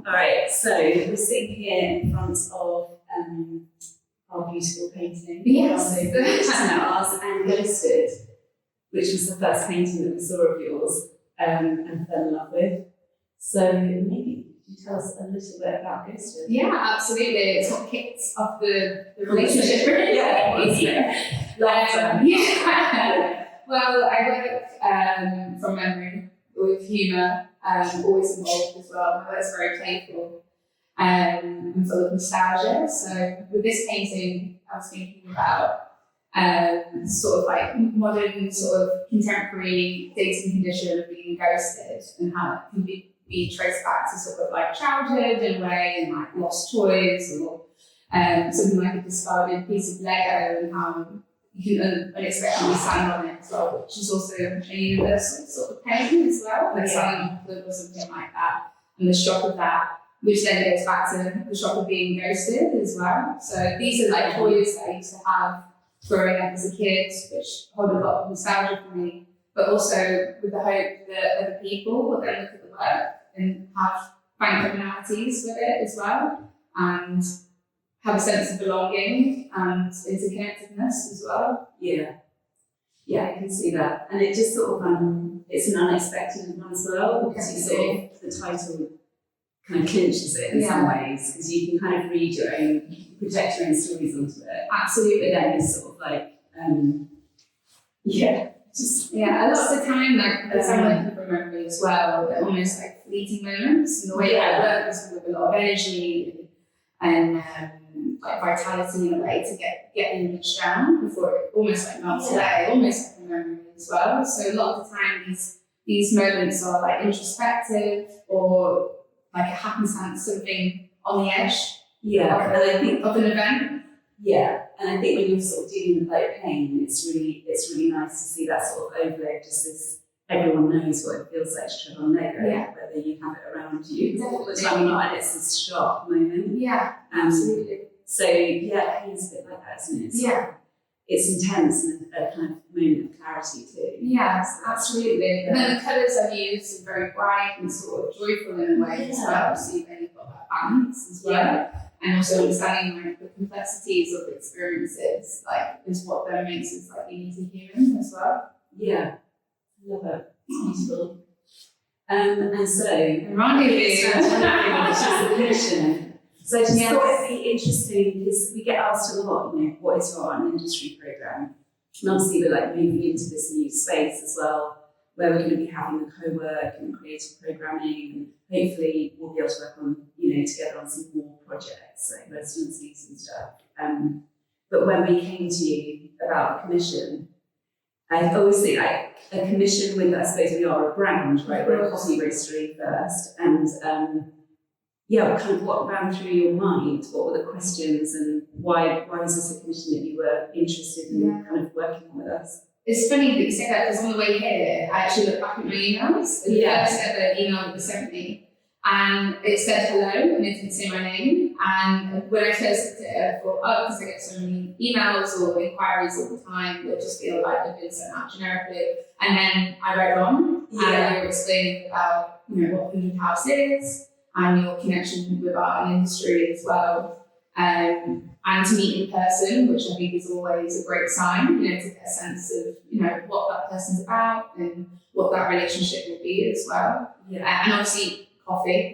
All right, so we're sitting here in front of our beautiful painting. Yes. Ours and Ghosted, which was the first painting that we saw of yours and fell in love with. So maybe you tell us a little bit about Ghosted? Yeah, absolutely. It's what kicked off the relationship. Yeah. Yeah. Well, I work from memory with humour, always involved as well. My work's very playful and full of nostalgia. So with this painting, I was thinking about sort of like modern, sort of contemporary dating condition of being ghosted and how it can be traced back to sort of like childhood in a way, and like lost toys or something like a discarded piece of Lego, and how you can unexpectedly stand on it as well, which is also a universal sort of pain as well, like standing on the or something like that, and the shock of that, which then goes back to the shock of being ghosted as well. So these are like toys that I used to have growing up as a kid, which hold a lot of nostalgia for me, but also with the hope that other people will then look at the work and find commonalities with it as well, and have a sense of belonging and interconnectedness as well. Yeah, I can see that. And it just sort of, it's an unexpected one as well, because you sort of, the title kind of clinches it in some ways, because you can kind of read your own, project your own stories onto it. Absolutely. But then it's sort of like, a lot of the time, like, as I'm working from memory as well, they're almost like fleeting moments, and the way that I work is with a lot of energy and like vitality in a way to get the image down before it almost like melts away, almost like a memory as well. So a lot of the time these moments are like introspective or like a happenstance, something on the edge and I think of an event. Yeah, and I think when you're sort of dealing with like pain, it's really nice to see that sort of overlay, just as everyone knows what it feels like to tread on Lego, whether you have it around you all the time or not, and it's this sharp moment. Yeah, absolutely. So pain's a bit like that, isn't it? It's intense and a kind of moment of clarity too. Yes, absolutely. And then the colours I've used are very bright and sort of joyful in a way as well, so you've got that balance as well. And also understanding like the complexities of the experiences, like, is what then makes us like uniquely human as well. Yeah, love it. It's beautiful. And so, which is a commission. So I just thought it'd be interesting, because we get asked a lot, what is your art and industry programme? And obviously we're like moving into this new space as well, where we're going to be having the co-work and creative programming, and hopefully we'll be able to work on, together on some more projects, like residencies and stuff. But when we came to you about a commission, I always think like a commission with, I suppose we are a brand, right? We're a coffee roastery first, and what ran through your mind? What were the questions, and why was this a commission that you were interested in kind of working on with us? It's funny that you say that, because on the way here, I actually looked back at my emails. The first ever email that was sent me, and it said hello, and it didn't say my name. And when I first looked at it, I thought, because I get so many emails or inquiries all the time that just feel like they've been sent out generically. And then I read on, and you were explaining about, what Hundred House is, and your connection with art and industry as well. And to meet in person, which I think is always a great sign, to get a sense of, what that person's about and what that relationship will be as well. Yeah. And obviously, coffee.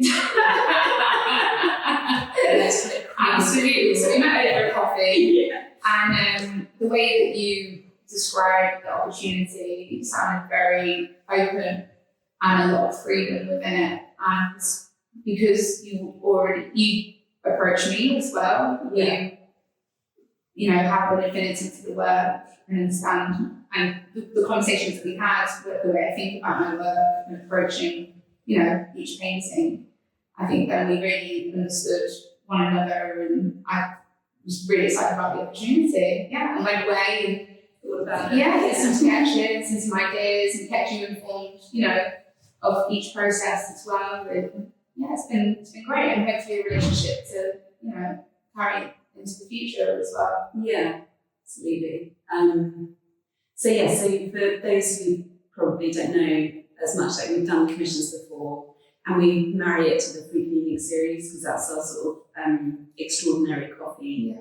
Absolutely. So we met over coffee. Yeah. And the way that you described the opportunity sounded very open and a lot of freedom within it. And because you approached me as well, you have an affinity to the work and understand, and the conversations that we had, the way I think about my work and approaching, each painting, I think then we really understood one another, and I was really excited about the opportunity. Yeah, and went away and thought about some sketches and some ideas, and kept you informed, of each process as well. And it's been great, and hopefully a relationship to, carry into the future as well. Yeah, absolutely. So for those who probably don't know as much, like we've done commissions before, and we marry it to the Fruit Unique series because that's our sort of extraordinary coffee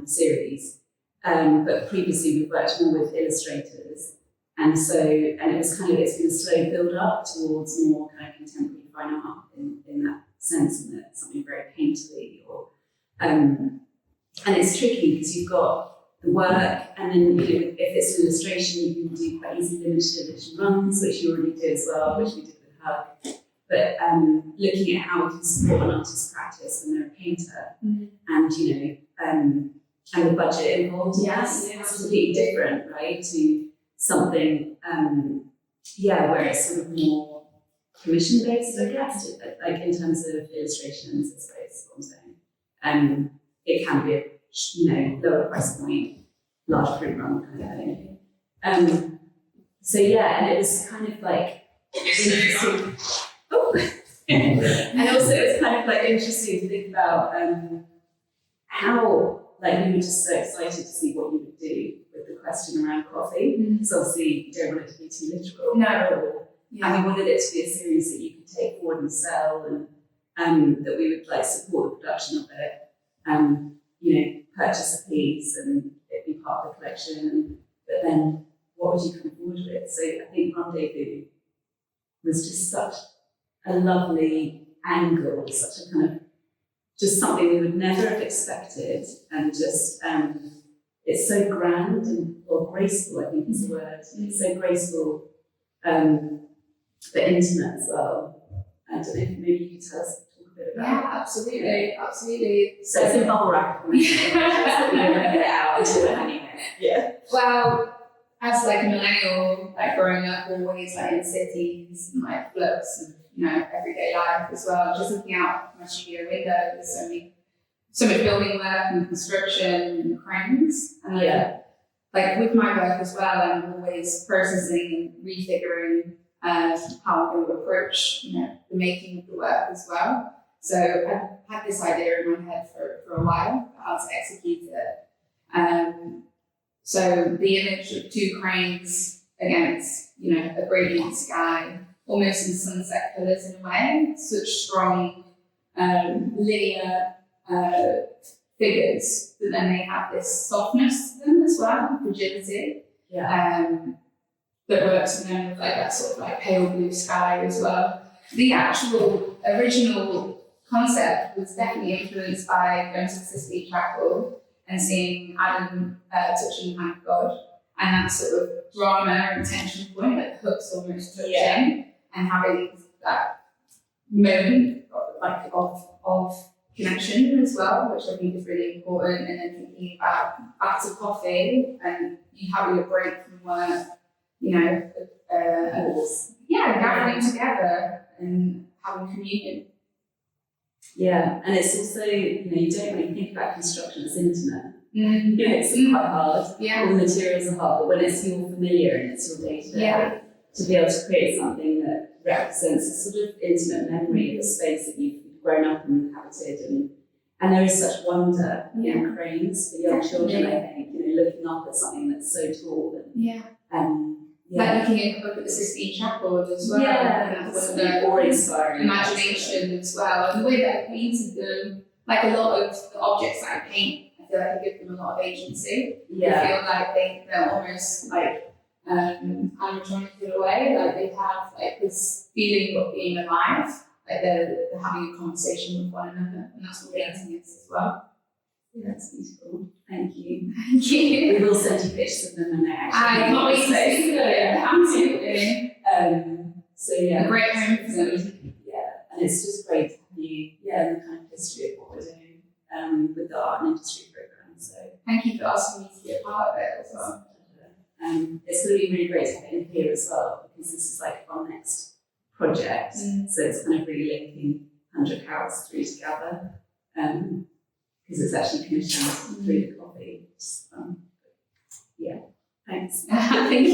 series. But previously we've worked more with illustrators, and it's been a slow build up towards more kind of contemporary fine art in that sense, and that something very painterly or and it's tricky because you've got the work, and then if it's an illustration, you can do quite easy limited edition runs, which you already do as well, which we did with Hug. But looking at how we can support an artist's practice when they're a painter, and the budget involved in that, it's completely different, right, to something, where it's sort of more commission based, I guess, like in terms of illustrations, I suppose, what I'm saying. It can be a lower price point, large print run kind of thing. And it was kind of like interesting. And also it was kind of like interesting to think about how we were just so excited to see what you would do with the question around coffee. Because obviously you don't want it to be too literal. No. And we wanted it to be a series that you could take forward and sell, and that we would support the production of it. Purchase a piece and it be part of the collection. But then what would you come forward with? So I think Rendezvous was just such a lovely angle, such a kind of just something we would never have expected, and just it's so grand or graceful, I think is the word. It's so graceful, but intimate as well. I don't know if maybe you could tell us a bit about. Yeah, absolutely. So it's a bubble wrap. We don't get it out until we're hanging it. Yeah. Well, as a millennial, growing up always in cities and flux and everyday life as well, just looking out my studio window, there's so much building work and construction and cranes. And with my work as well, I'm always processing and refiguring how I'm going to approach the making of the work as well. So I've had this idea in my head for a while, how to execute it. So the image of two cranes against, a gradient sky, almost in sunset colours in a way, such strong linear figures, but then they have this softness to them as well, fragility, that works in them with that sort of pale blue sky as well. The actual original concept was definitely influenced by going to the Sistine Chapel and seeing Adam touching the hand of God, and that sort of drama and tension point, the hooks almost touching, and having that moment of connection as well, which I think is really important. And then thinking about back to coffee and you having a break from work, gathering together and having communion. Yeah, and it's also, you don't really think about construction as intimate. It's quite hard. Yeah. All the materials are hard, but when it's your familiar and it's your day-to-day, to be able to create something that represents a sort of intimate memory of a space that you've grown up and inhabited, and there is such wonder in cranes for young children, I think, looking up at something that's so tall and looking up at the Sistine Chapel as well. That's the imagination as well. And the way that I painted them, a lot of the objects that I paint, I feel I give them a lot of agency. Yeah. I feel like they're almost animatronic in a way. They have this feeling of being alive. They're having a conversation with one another, and that's what painting is as well. Yeah, that's beautiful. Thank you. Thank you. We will send you pictures of them when they're actually. I can't wait to see them. Absolutely. A great home for them. Yeah, and it's just great to have you, and the kind of history of what we're doing with the art and industry program. So thank you for asking me to be a part of it as well. It's going to be really great to have you here as well, because this is our next project. So it's kind of really linking 100 Carats through together. Because it's actually commissioned through the coffee. Thanks. Thank you.